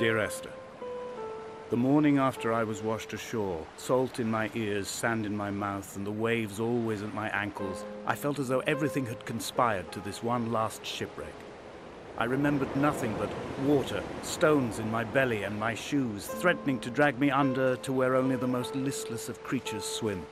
Dear Esther, the morning after I was washed ashore, salt in my ears, sand in my mouth, and the waves always at my ankles, I felt as though everything had conspired to this one last shipwreck. I remembered nothing but water, stones in my belly and my shoes, threatening to drag me under to where only the most listless of creatures swim.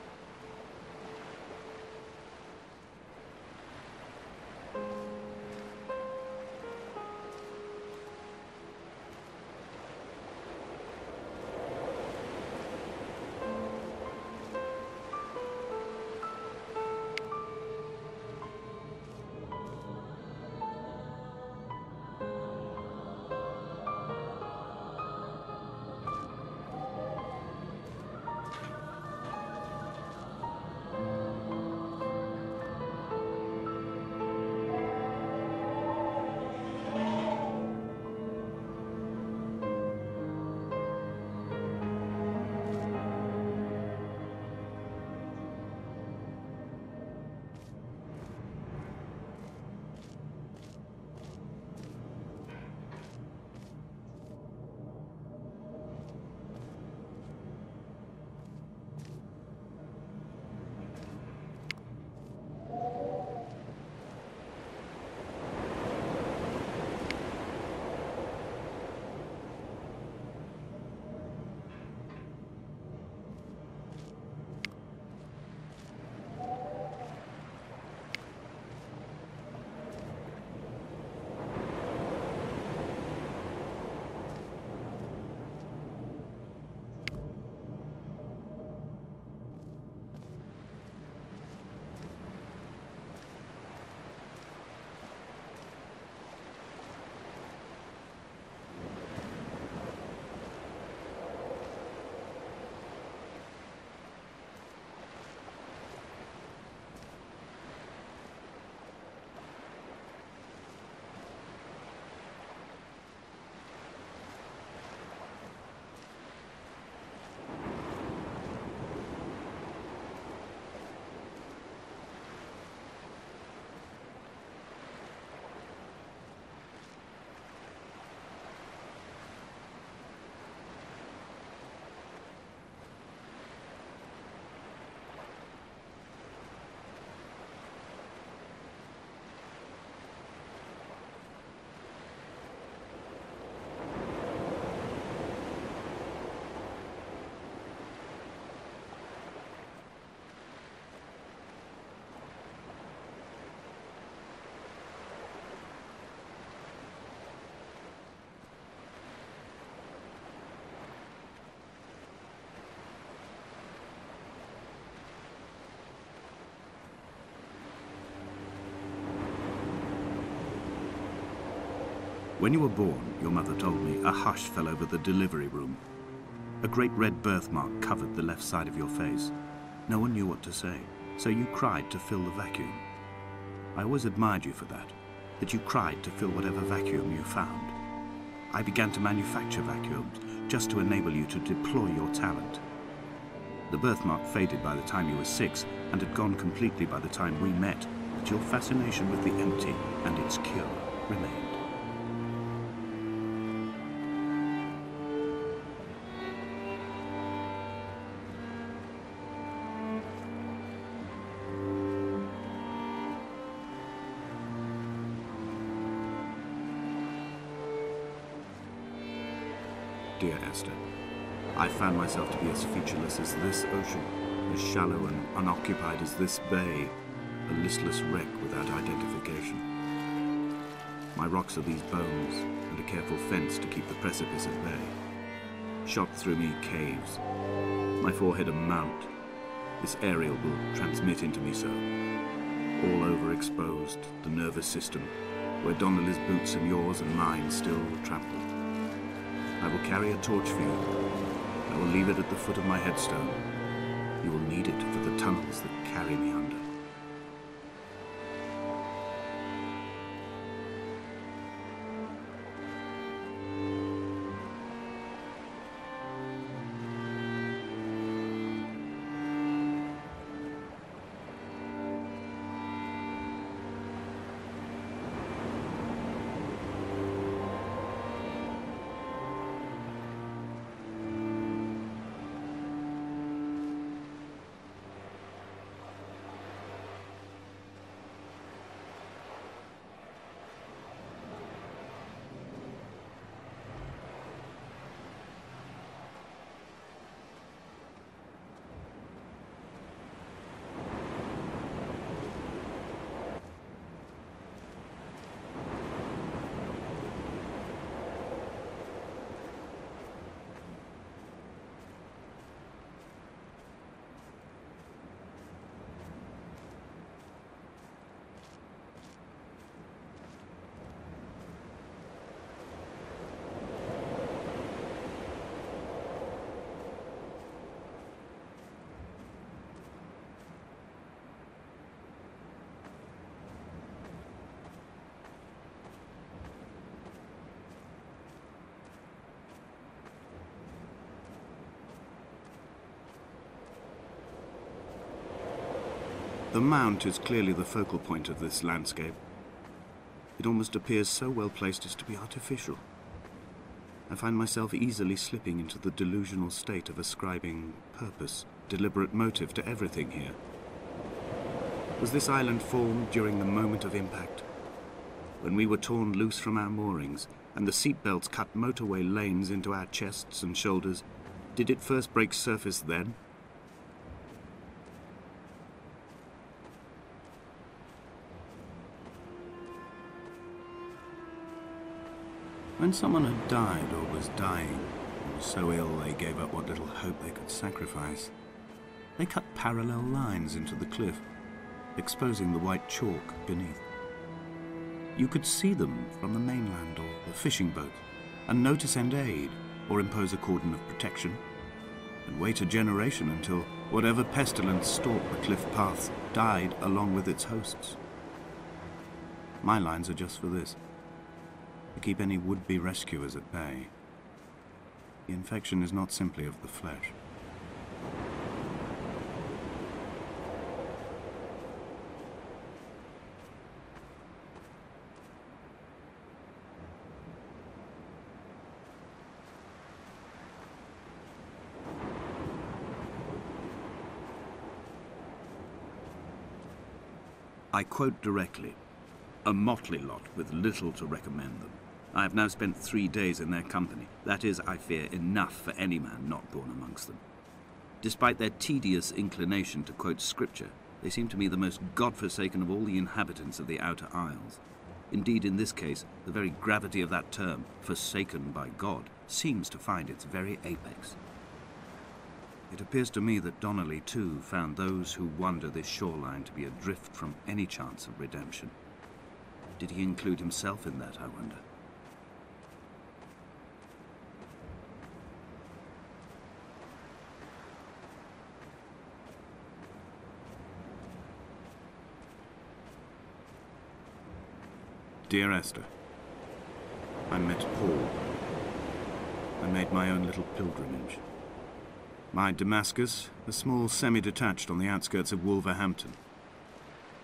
When you were born, your mother told me, a hush fell over the delivery room. A great red birthmark covered the left side of your face. No one knew what to say, so you cried to fill the vacuum. I always admired you for that you cried to fill whatever vacuum you found. I began to manufacture vacuums just to enable you to deploy your talent. The birthmark faded by the time you were 6 and had gone completely by the time we met, but your fascination with the empty and its cure remained. Dear Esther, I found myself to be as featureless as this ocean, as shallow and unoccupied as this bay, a listless wreck without identification. My rocks are these bones, and a careful fence to keep the precipice at bay. Shot through me caves, my forehead a mount. This aerial will transmit into me so. All overexposed, the nervous system, where Donnelly's boots and yours and mine still trample. I will carry a torch for you. I will leave it at the foot of my headstone. You will need it for the tunnels that carry me under. The mount is clearly the focal point of this landscape. It almost appears so well placed as to be artificial. I find myself easily slipping into the delusional state of ascribing purpose, deliberate motive to everything here. Was this island formed during the moment of impact? When we were torn loose from our moorings, and the seatbelts cut motorway lanes into our chests and shoulders, did it first break surface then? When someone had died or was dying, or was so ill they gave up what little hope they could sacrifice, they cut parallel lines into the cliff, exposing the white chalk beneath. You could see them from the mainland or the fishing boat, and know to send aid or impose a cordon of protection, and wait a generation until whatever pestilence stalked the cliff paths died along with its hosts. My lines are just for this, to keep any would-be rescuers at bay. The infection is not simply of the flesh. I quote directly, "A motley lot with little to recommend them. I have now spent 3 days in their company. That is, I fear, enough for any man not born amongst them. Despite their tedious inclination to quote scripture, they seem to me the most God-forsaken of all the inhabitants of the outer isles. Indeed, in this case, the very gravity of that term, forsaken by God, seems to find its very apex. It appears to me that Donnelly, too, found those who wander this shoreline to be adrift from any chance of redemption. Did he include himself in that, I wonder? Dear Esther, I met Paul. I made my own little pilgrimage. My Damascus, a small semi-detached on the outskirts of Wolverhampton.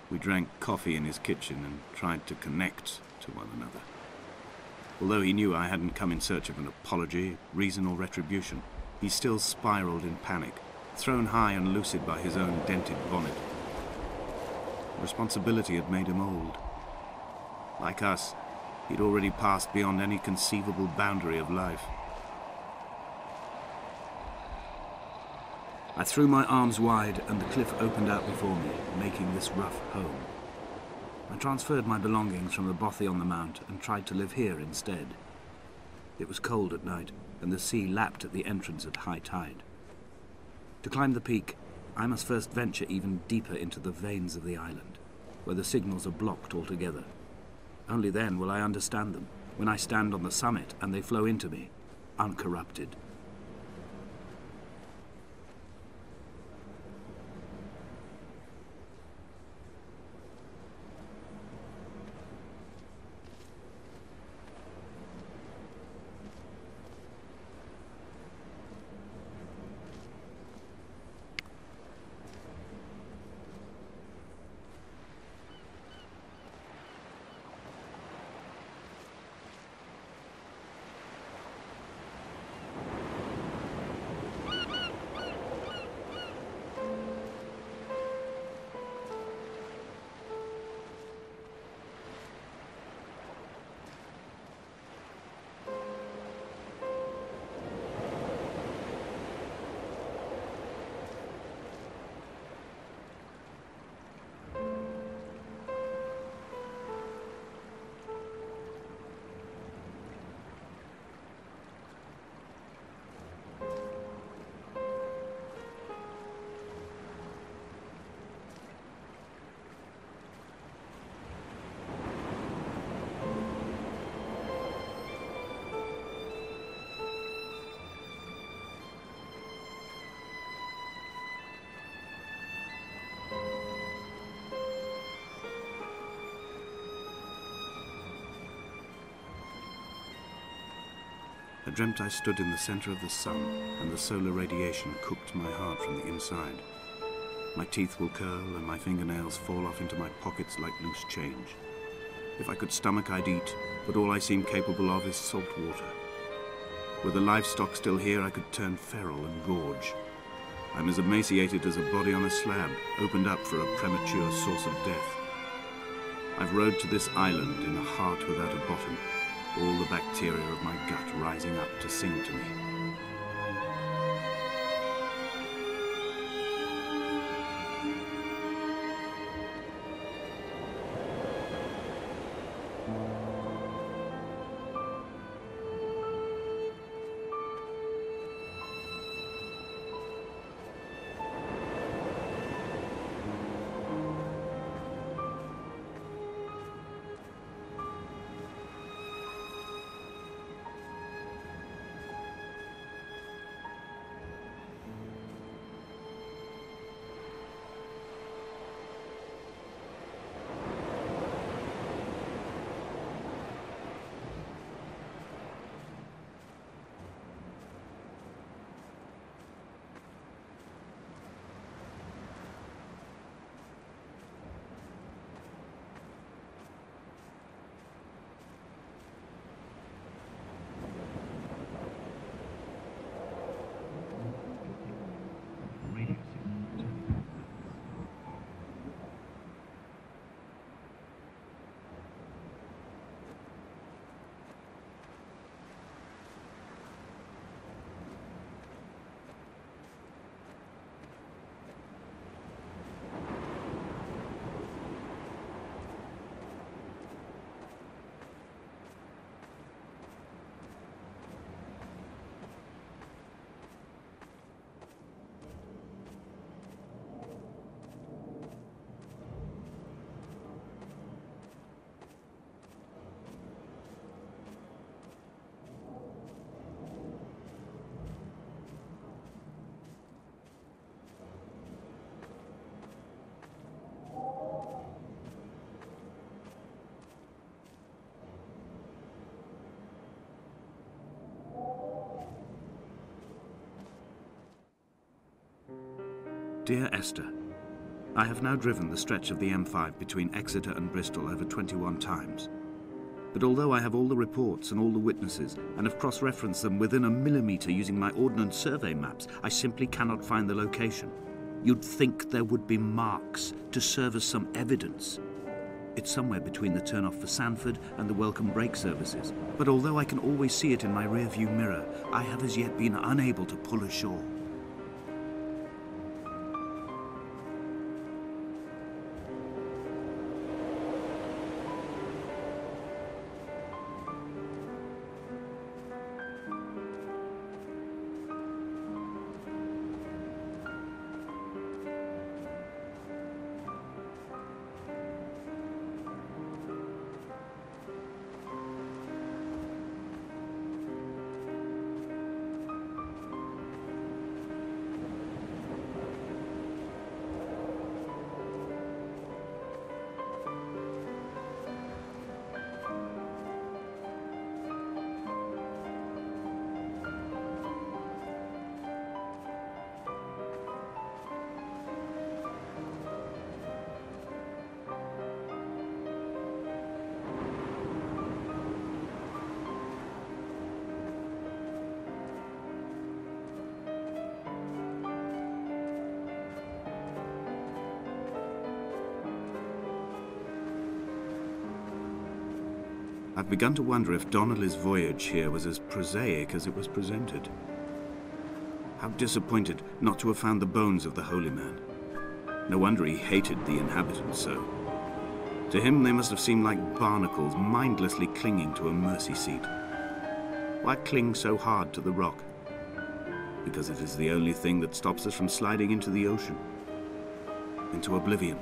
We drank coffee in his kitchen and tried to connect to one another. Although he knew I hadn't come in search of an apology, reason or retribution, he still spiraled in panic, thrown high and lucid by his own dented bonnet. Responsibility had made him old. Like us, he'd already passed beyond any conceivable boundary of life. I threw my arms wide and the cliff opened out before me, making this rough home. I transferred my belongings from the bothy on the mount and tried to live here instead. It was cold at night, and the sea lapped at the entrance at high tide. To climb the peak, I must first venture even deeper into the veins of the island, where the signals are blocked altogether. Only then will I understand them, when I stand on the summit and they flow into me, uncorrupted. I dreamt I stood in the center of the sun, and the solar radiation cooked my heart from the inside. My teeth will curl and my fingernails fall off into my pockets like loose change. If I could stomach, I'd eat, but all I seem capable of is salt water. Were the livestock still here, I could turn feral and gorge. I'm as emaciated as a body on a slab, opened up for a premature source of death. I've rowed to this island in a heart without a bottom, all the bacteria of my gut rising up to sing to me. Dear Esther, I have now driven the stretch of the M5 between Exeter and Bristol over 21 times. But although I have all the reports and all the witnesses, and have cross-referenced them within a millimetre using my Ordnance Survey maps, I simply cannot find the location. You'd think there would be marks to serve as some evidence. It's somewhere between the turn-off for Sanford and the welcome brake services. But although I can always see it in my rear-view mirror, I have as yet been unable to pull ashore. I've begun to wonder if Donnelly's voyage here was as prosaic as it was presented. How disappointed not to have found the bones of the holy man. No wonder he hated the inhabitants so. To him they must have seemed like barnacles mindlessly clinging to a mercy seat. Why cling so hard to the rock? Because it is the only thing that stops us from sliding into the ocean, into oblivion.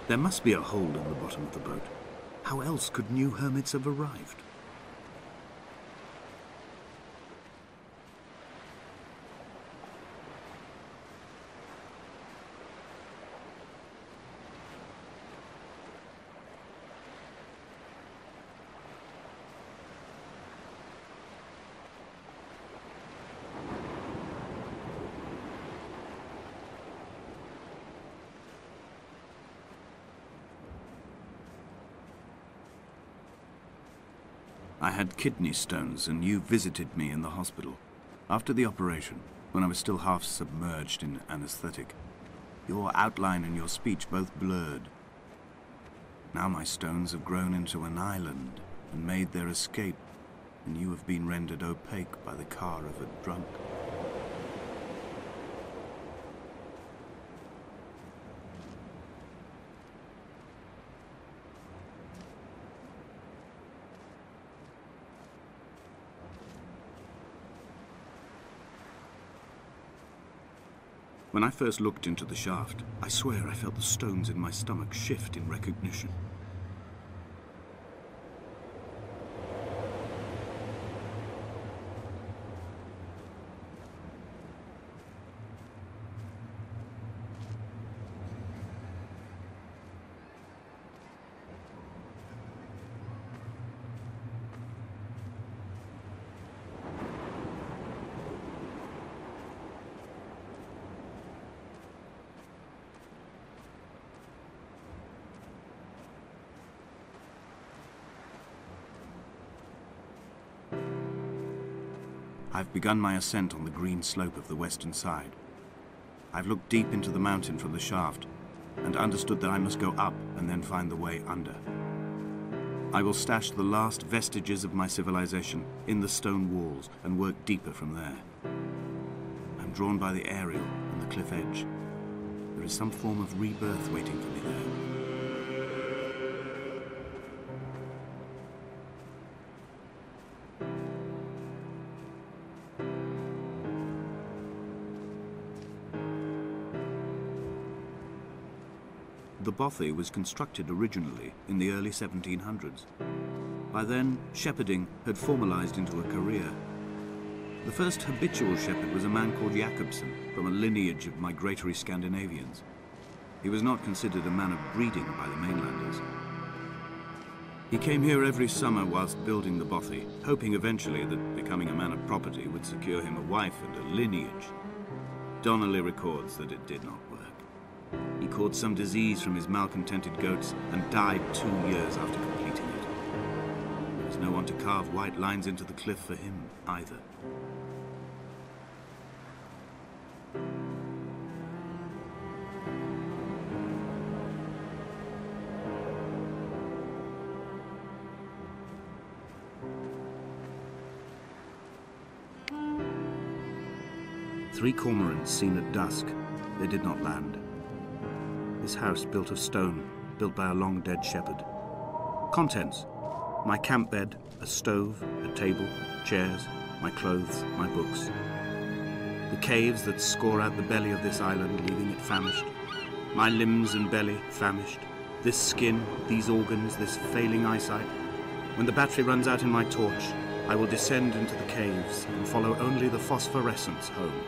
There must be a hole in the bottom of the boat. How else could new hermits have arrived? I had kidney stones, and you visited me in the hospital. After the operation, when I was still half submerged in anesthetic, your outline and your speech both blurred. Now my stones have grown into an island and made their escape, and you have been rendered opaque by the car of a drunk. When I first looked into the shaft, I swear I felt the stones in my stomach shift in recognition. I've begun my ascent on the green slope of the western side. I've looked deep into the mountain from the shaft and understood that I must go up and then find the way under. I will stash the last vestiges of my civilization in the stone walls and work deeper from there. I'm drawn by the aerial and the cliff edge. There is some form of rebirth waiting for me there. The bothy was constructed originally in the early 1700s. By then, shepherding had formalized into a career. The first habitual shepherd was a man called Jakobsen, from a lineage of migratory Scandinavians. He was not considered a man of breeding by the mainlanders. He came here every summer whilst building the bothy, hoping eventually that becoming a man of property would secure him a wife and a lineage. Donnelly records that it did not work. He caught some disease from his malcontented goats and died 2 years after completing it. There was no one to carve white lines into the cliff for him either. Three cormorants seen at dusk. They did not land. This house built of stone, built by a long-dead shepherd. Contents: my camp bed, a stove, a table, chairs, my clothes, my books. The caves that score out the belly of this island, leaving it famished. My limbs and belly famished. This skin, these organs, this failing eyesight. When the battery runs out in my torch, I will descend into the caves and follow only the phosphorescence home.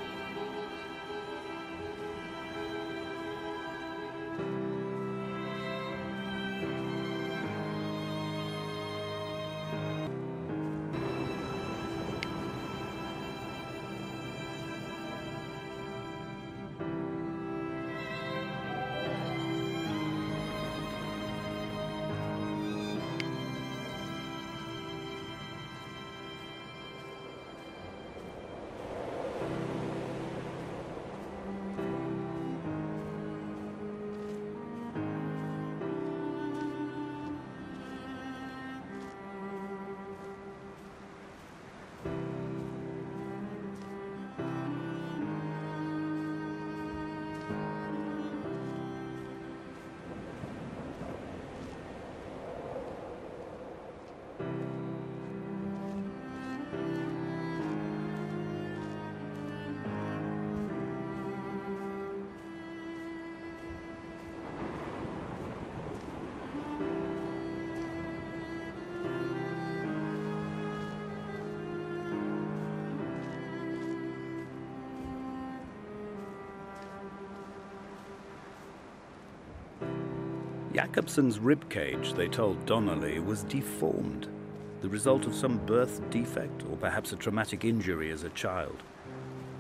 Jakobsen's ribcage, they told Donnelly, was deformed, the result of some birth defect or perhaps a traumatic injury as a child.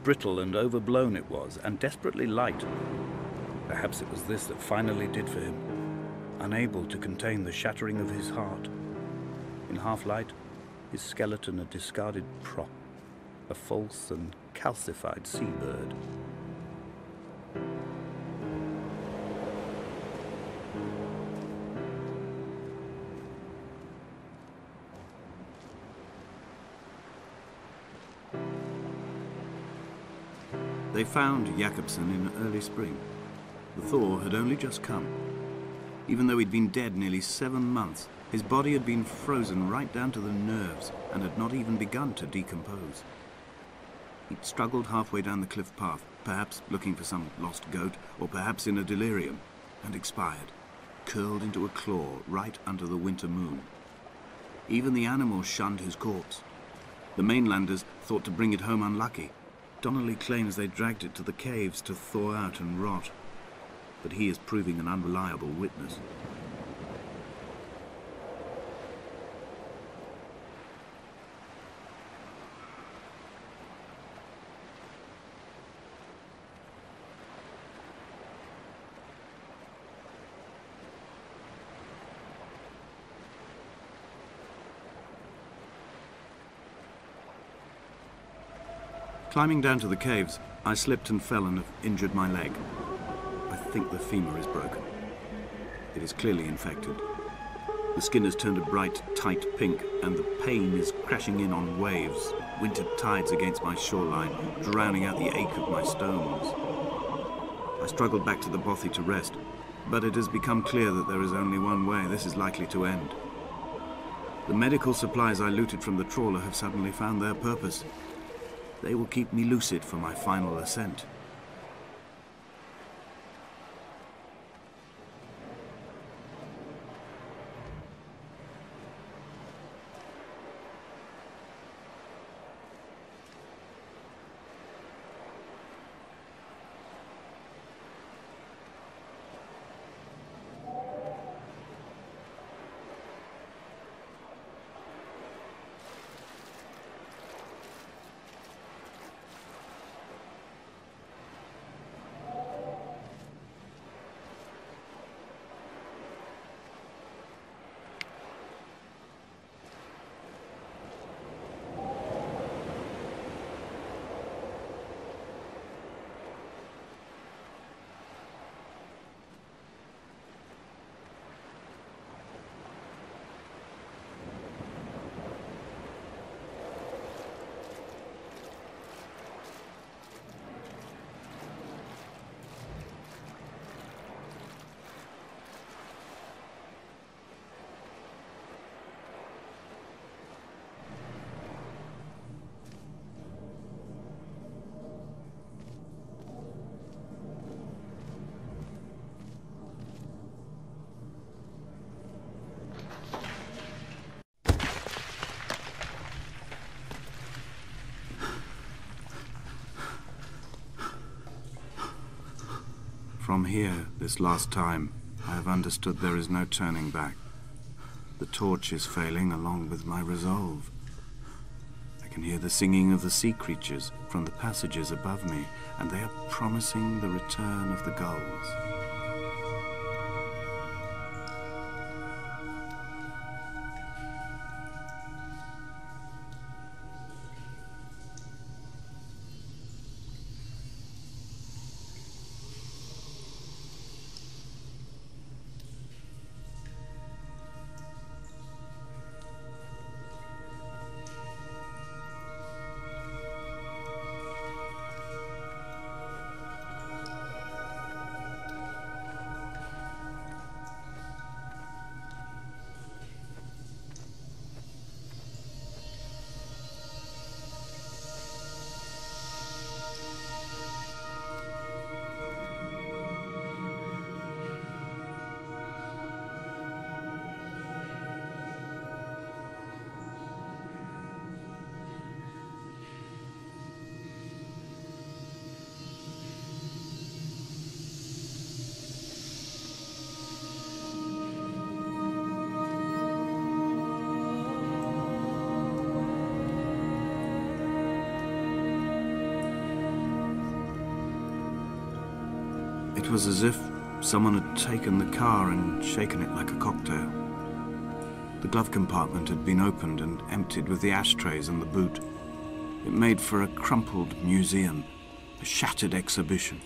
Brittle and overblown it was, and desperately light. Perhaps it was this that finally did for him, unable to contain the shattering of his heart. In half-light, his skeleton a discarded prop, a false and calcified seabird. They found Jakobsen in early spring. The thaw had only just come. Even though he'd been dead nearly 7 months, his body had been frozen right down to the nerves and had not even begun to decompose. He'd struggled halfway down the cliff path, perhaps looking for some lost goat, or perhaps in a delirium, and expired, curled into a claw right under the winter moon. Even the animals shunned his corpse. The mainlanders thought to bring it home unlucky. Donnelly claims they dragged it to the caves to thaw out and rot, but he is proving an unreliable witness. Climbing down to the caves, I slipped and fell and have injured my leg. I think the femur is broken. It is clearly infected. The skin has turned a bright, tight pink, and the pain is crashing in on waves, winter tides against my shoreline, drowning out the ache of my stones. I struggled back to the bothy to rest, but it has become clear that there is only one way this is likely to end. The medical supplies I looted from the trawler have suddenly found their purpose. They will keep me lucid for my final ascent. From here, this last time, I have understood there is no turning back. The torch is failing along with my resolve. I can hear the singing of the sea creatures from the passages above me, and they are promising the return of the gulls. was as if someone had taken the car and shaken it like a cocktail. The glove compartment had been opened and emptied with the ashtrays and the boot. It made for a crumpled museum, a shattered exhibition.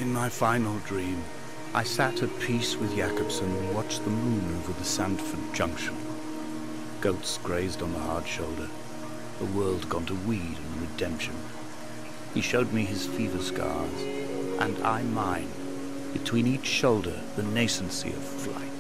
In my final dream, I sat at peace with Jakobsen and watched the moon over the Sandford Junction. Goats grazed on the hard shoulder, a world gone to weed and redemption. He showed me his fever scars, and I mine, between each shoulder the nascency of flight.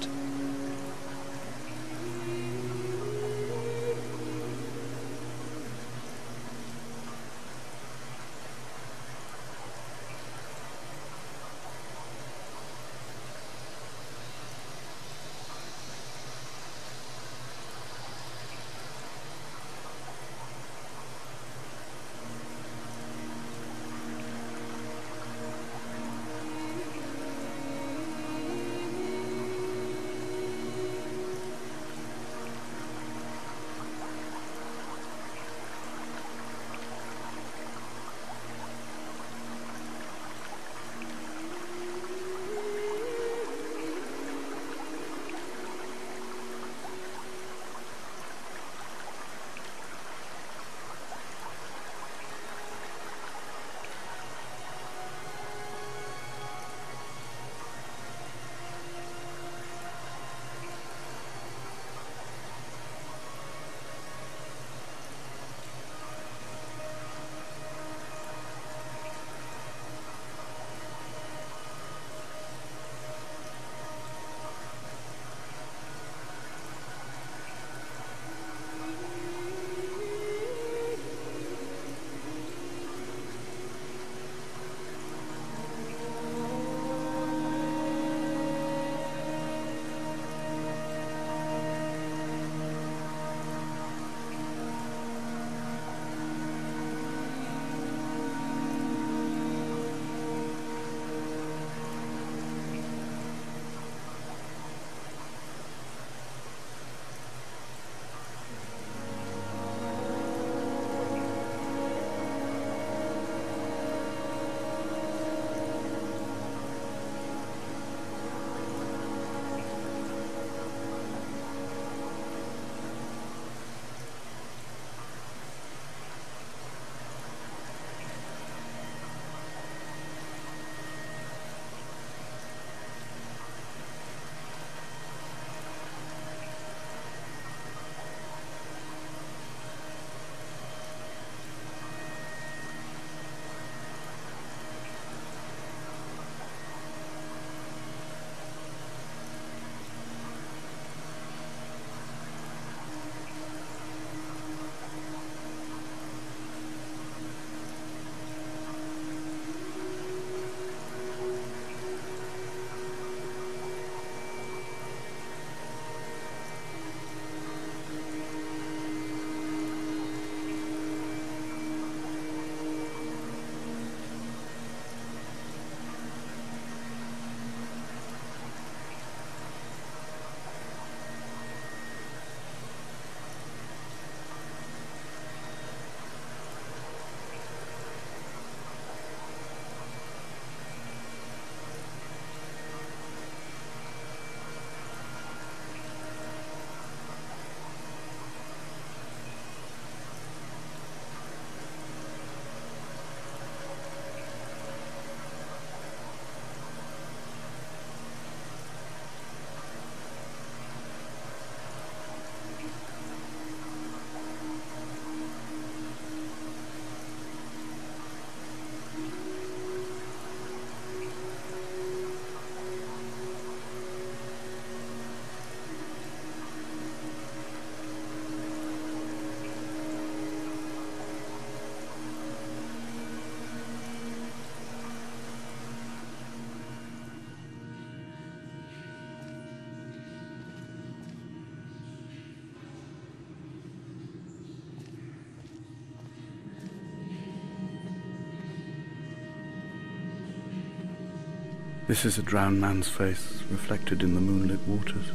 This is a drowned man's face, reflected in the moonlit waters.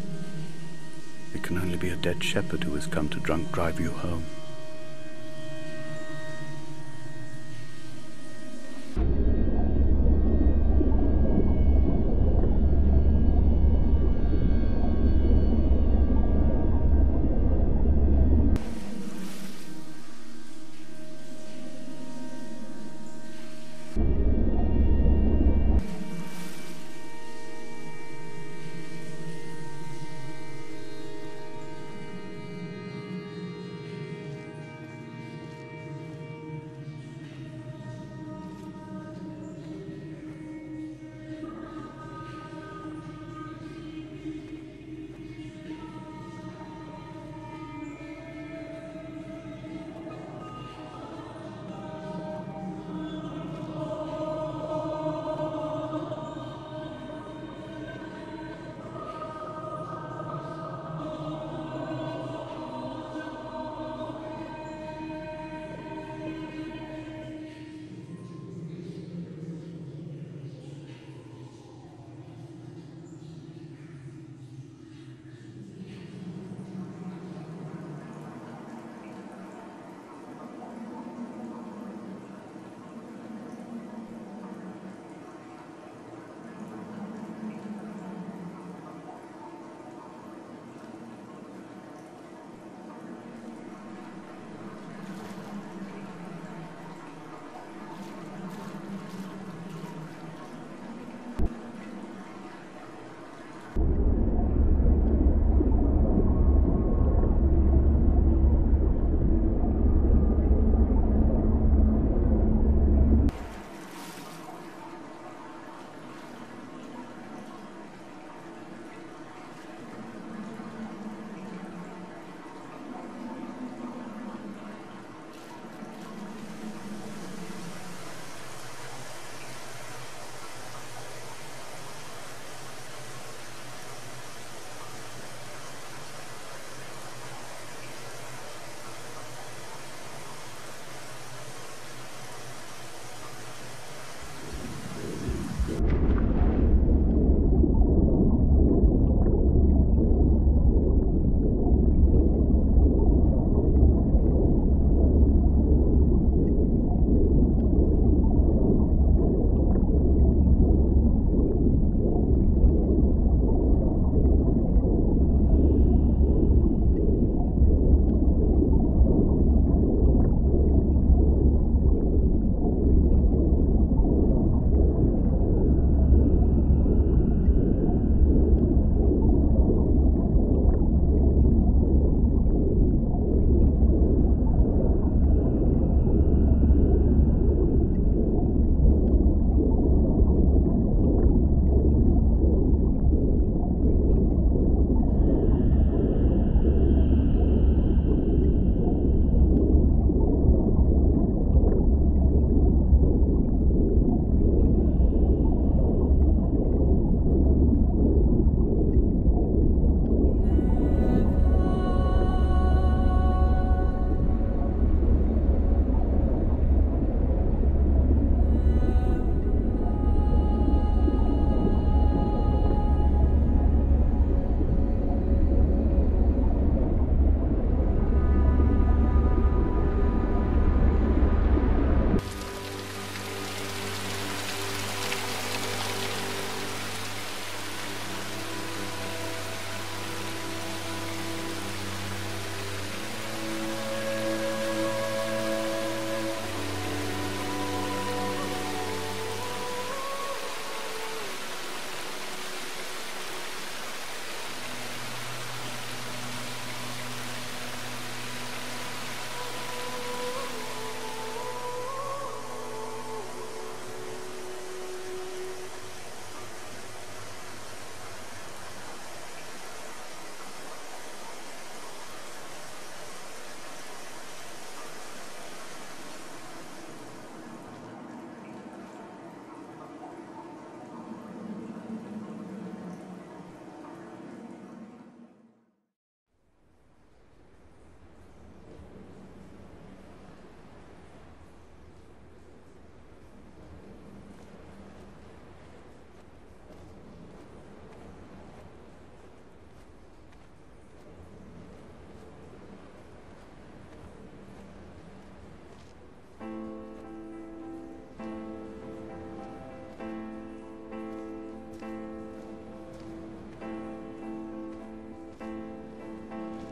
It can only be a dead shepherd who has come to drunk drive you home.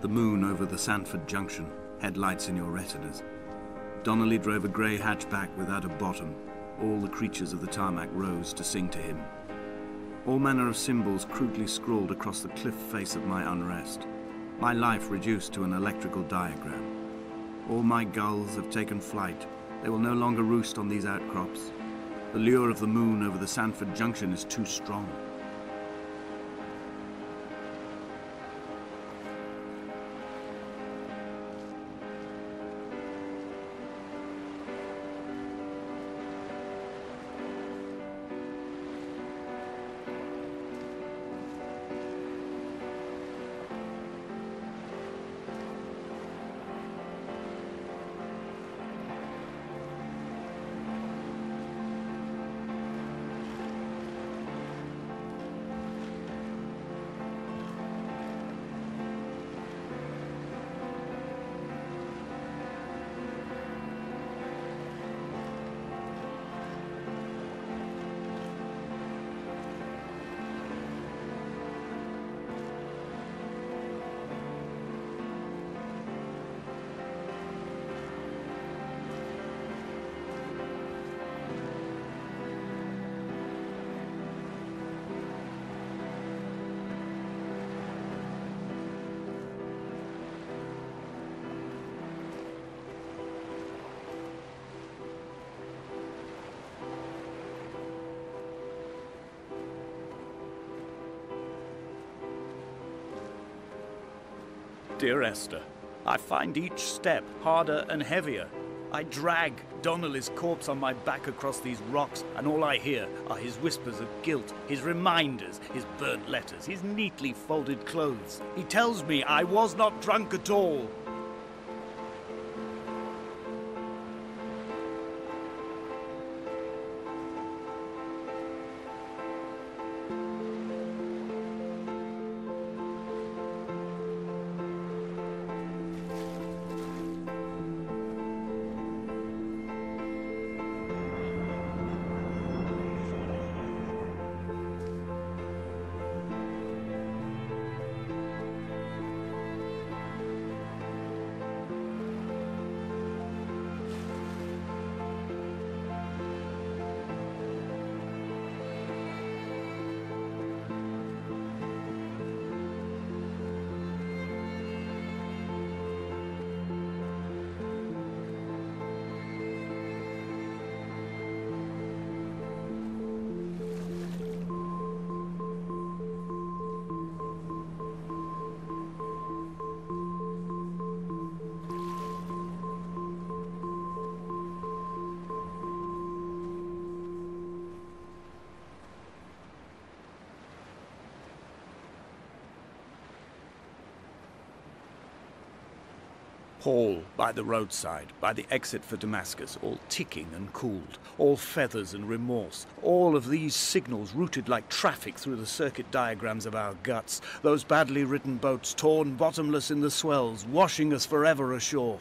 The moon over the Sanford Junction, headlights in your retinas. Donnelly drove a grey hatchback without a bottom. All the creatures of the tarmac rose to sing to him. All manner of symbols crudely scrawled across the cliff face of my unrest. My life reduced to an electrical diagram. All my gulls have taken flight. They will no longer roost on these outcrops. The lure of the moon over the Sanford Junction is too strong. Dear Esther, I find each step harder and heavier. I drag Donnelly's corpse on my back across these rocks, and all I hear are his whispers of guilt, his reminders, his burnt letters, his neatly folded clothes. He tells me I was not drunk at all. Hall by the roadside, by the exit for Damascus, all ticking and cooled, all feathers and remorse, all of these signals routed like traffic through the circuit diagrams of our guts, those badly written boats torn bottomless in the swells, washing us forever ashore.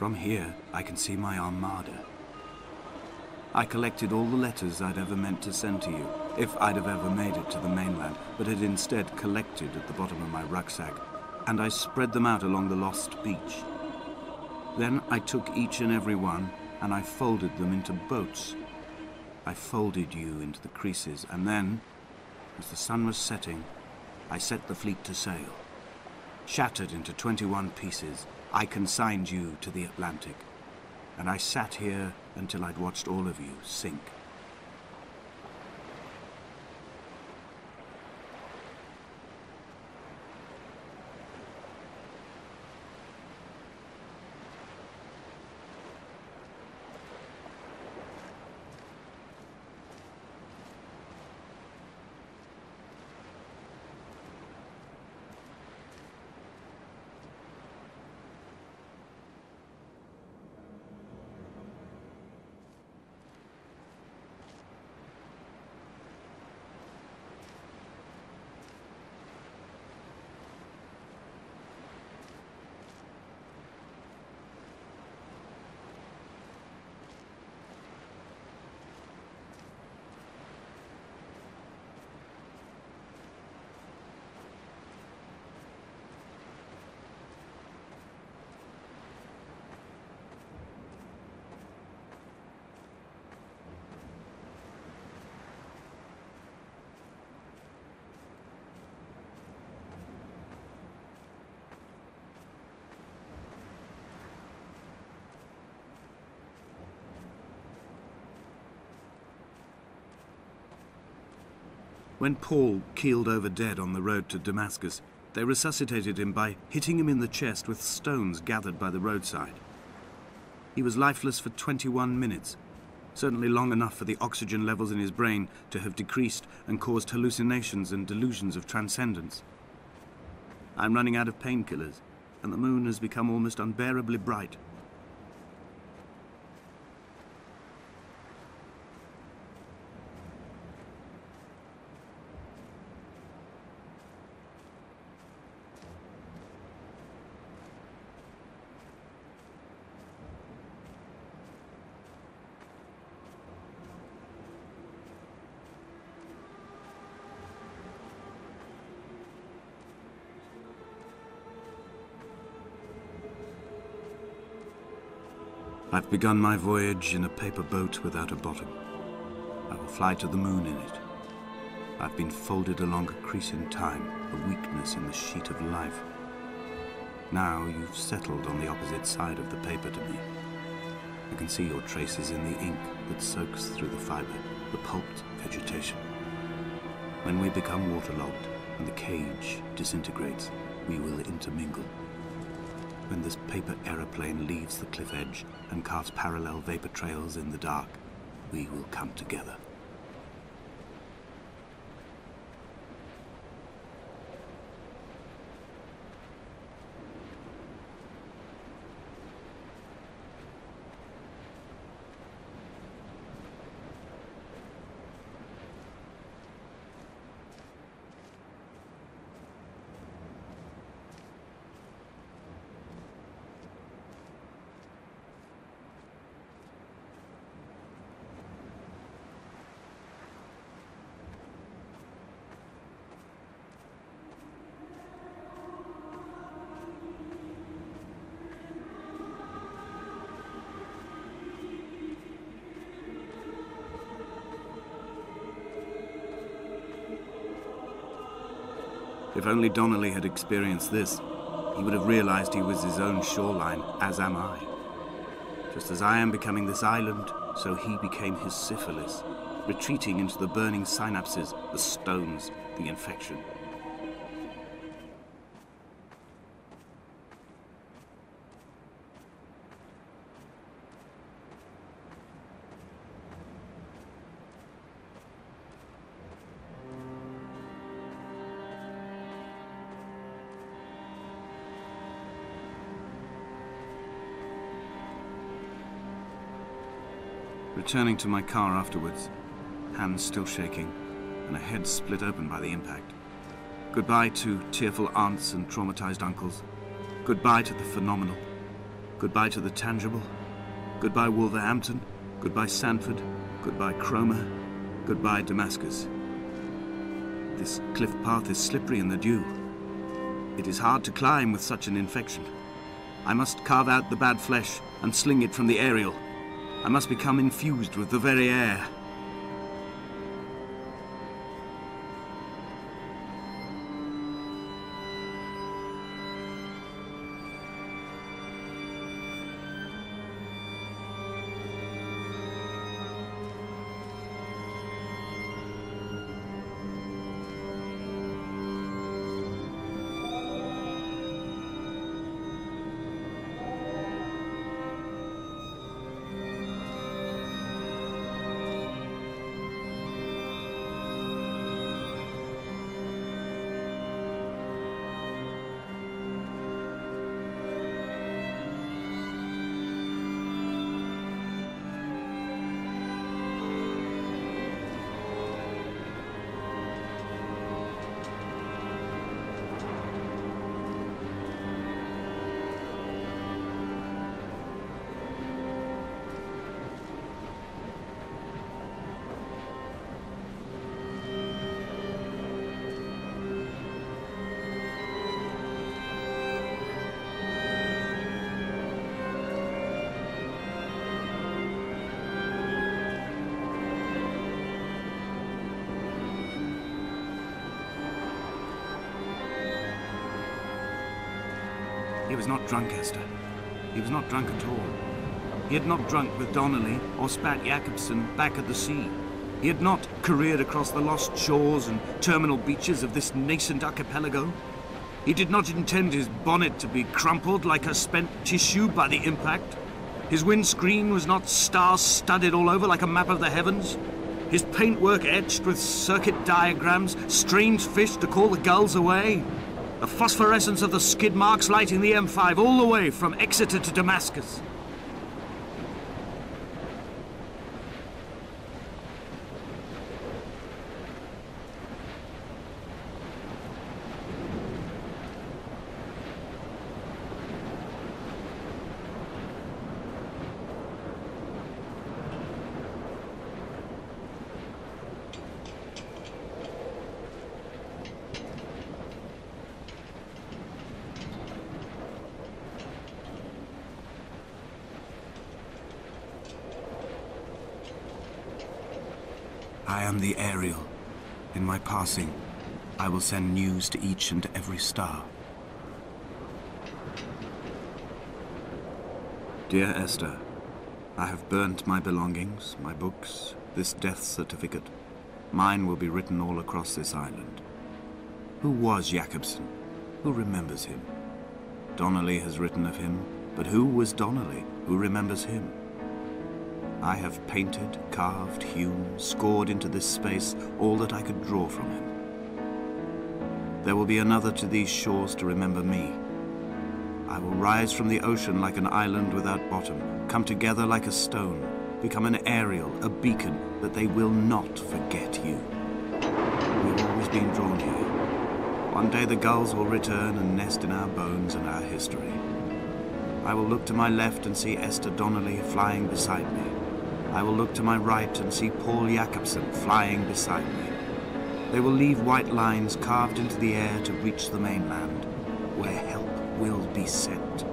From here, I can see my armada. I collected all the letters I'd ever meant to send to you, if I'd have ever made it to the mainland, but had instead collected at the bottom of my rucksack, and I spread them out along the lost beach. Then I took each and every one, and I folded them into boats. I folded you into the creases, and then, as the sun was setting, I set the fleet to sail. Shattered into 21 pieces, I consigned you to the Atlantic, and I sat here until I'd watched all of you sink. When Paul keeled over dead on the road to Damascus, they resuscitated him by hitting him in the chest with stones gathered by the roadside. He was lifeless for 21 minutes, certainly long enough for the oxygen levels in his brain to have decreased and caused hallucinations and delusions of transcendence. I'm running out of painkillers, and the moon has become almost unbearably bright. I've begun my voyage in a paper boat without a bottom. I will fly to the moon in it. I've been folded along a crease in time, a weakness in the sheet of life. Now you've settled on the opposite side of the paper to me. I can see your traces in the ink that soaks through the fiber, the pulped vegetation. When we become waterlogged and the cage disintegrates, we will intermingle. When this paper aeroplane leaves the cliff edge and carves parallel vapor trails in the dark, we will come together. If only Donnelly had experienced this, he would have realized he was his own shoreline, as am I. Just as I am becoming this island, so he became his syphilis, retreating into the burning synapses, the stones, the infection. Returning to my car afterwards, hands still shaking, and a head split open by the impact. Goodbye to tearful aunts and traumatized uncles. Goodbye to the phenomenal. Goodbye to the tangible. Goodbye Wolverhampton. Goodbye Sanford. Goodbye Cromer. Goodbye Damascus. This cliff path is slippery in the dew. It is hard to climb with such an infection. I must carve out the bad flesh and sling it from the aerial. I must become infused with the very air. He was not drunk, Esther. He was not drunk at all. He had not drunk with Donnelly or spat Jacobson back at the sea. He had not careered across the lost shores and terminal beaches of this nascent archipelago. He did not intend his bonnet to be crumpled like a spent tissue by the impact. His windscreen was not star-studded all over like a map of the heavens. His paintwork etched with circuit diagrams, strange fish to call the gulls away. The phosphorescence of the skid marks lighting the M5 all the way from Exeter to Damascus. I am the Ariel. In my passing, I will send news to each and every star. Dear Esther, I have burnt my belongings, my books, this death certificate. Mine will be written all across this island. Who was Jakobsen? Who remembers him? Donnelly has written of him, but who was Donnelly? Who remembers him? I have painted, carved, hewn, scored into this space all that I could draw from him. There will be another to these shores to remember me. I will rise from the ocean like an island without bottom, come together like a stone, become an Ariel, a beacon, that they will not forget you. We've always been drawn here. One day the gulls will return and nest in our bones and our history. I will look to my left and see Esther Donnelly flying beside me. I will look to my right and see Paul Jakobsen flying beside me. They will leave white lines carved into the air to reach the mainland, where help will be sent.